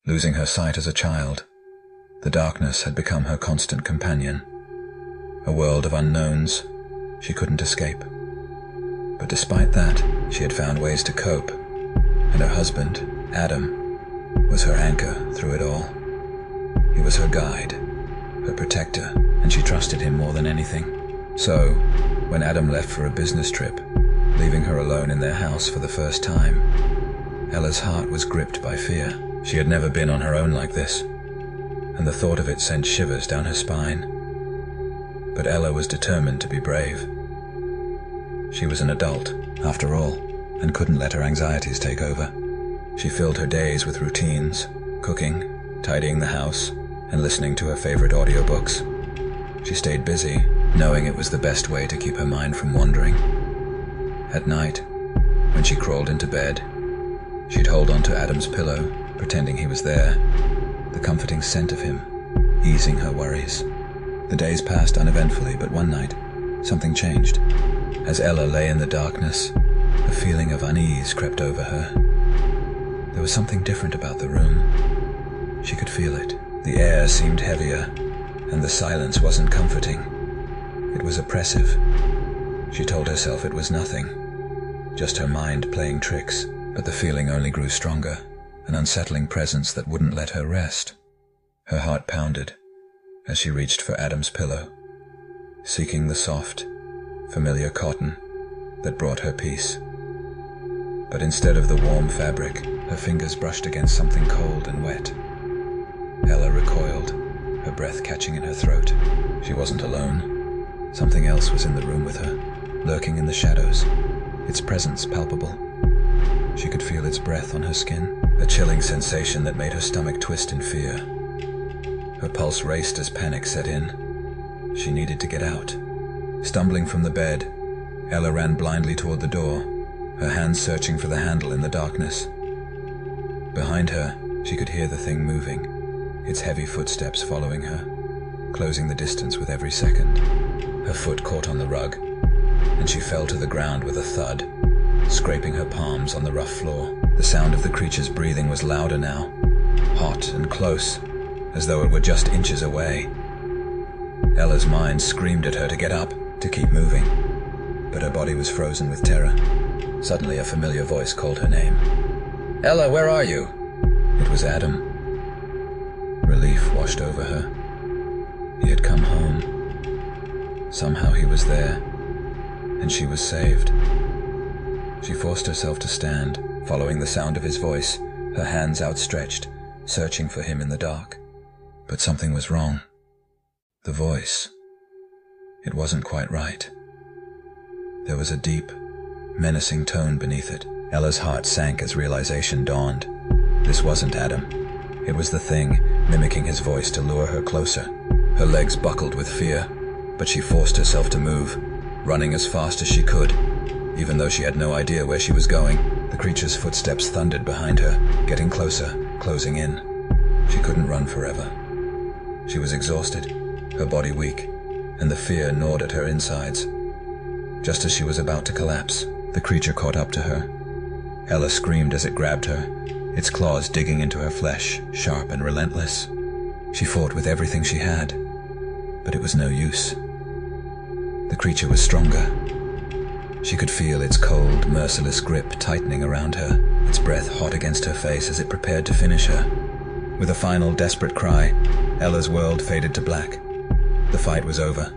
Losing her sight as a child, the darkness had become her constant companion. A world of unknowns she couldn't escape. But despite that, she had found ways to cope, and her husband, Adam, was her anchor through it all. He was her guide, her protector, and she trusted him more than anything. So, when Adam left for a business trip, leaving her alone in their house for the first time, Ella's heart was gripped by fear. She had never been on her own like this, and the thought of it sent shivers down her spine. But Ella was determined to be brave. She was an adult, after all, and couldn't let her anxieties take over. She filled her days with routines, cooking, tidying the house, and listening to her favorite audiobooks. She stayed busy, knowing it was the best way to keep her mind from wandering. At night, when she crawled into bed, she'd hold onto Adam's pillow, pretending he was there, the comforting scent of him, easing her worries. The days passed uneventfully, but one night, something changed. As Ella lay in the darkness, a feeling of unease crept over her. There was something different about the room. She could feel it. The air seemed heavier, and the silence wasn't comforting. It was oppressive. She told herself it was nothing, just her mind playing tricks, but the feeling only grew stronger, an unsettling presence that wouldn't let her rest. Her heart pounded as she reached for Adam's pillow, seeking the soft, familiar cotton that brought her peace. But instead of the warm fabric, her fingers brushed against something cold and wet. Ella recoiled, her breath catching in her throat. She wasn't alone. Something else was in the room with her, lurking in the shadows, its presence palpable. She could feel its breath on her skin, a chilling sensation that made her stomach twist in fear. Her pulse raced as panic set in. She needed to get out. Stumbling from the bed, Ella ran blindly toward the door, her hands searching for the handle in the darkness. Behind her, she could hear the thing moving, its heavy footsteps following her, closing the distance with every second. Her foot caught on the rug, and she fell to the ground with a thud, scraping her palms on the rough floor. The sound of the creature's breathing was louder now, hot and close, as though it were just inches away. Ella's mind screamed at her to get up, to keep moving, but her body was frozen with terror. Suddenly a familiar voice called her name. "Ella, where are you?" It was Adam. Relief washed over her. He had come home. Somehow he was there, and she was saved. She forced herself to stand, following the sound of his voice, her hands outstretched, searching for him in the dark. But something was wrong. The voice. It wasn't quite right. There was a deep, menacing tone beneath it. Ella's heart sank as realization dawned. This wasn't Adam. It was the thing, mimicking his voice to lure her closer. Her legs buckled with fear, but she forced herself to move, running as fast as she could, even though she had no idea where she was going. The creature's footsteps thundered behind her, getting closer, closing in. She couldn't run forever. She was exhausted, her body weak, and the fear gnawed at her insides. Just as she was about to collapse, the creature caught up to her. Ella screamed as it grabbed her, its claws digging into her flesh, sharp and relentless. She fought with everything she had, but it was no use. The creature was stronger. She could feel its cold, merciless grip tightening around her, its breath hot against her face as it prepared to finish her. With a final desperate cry, Ella's world faded to black. The fight was over,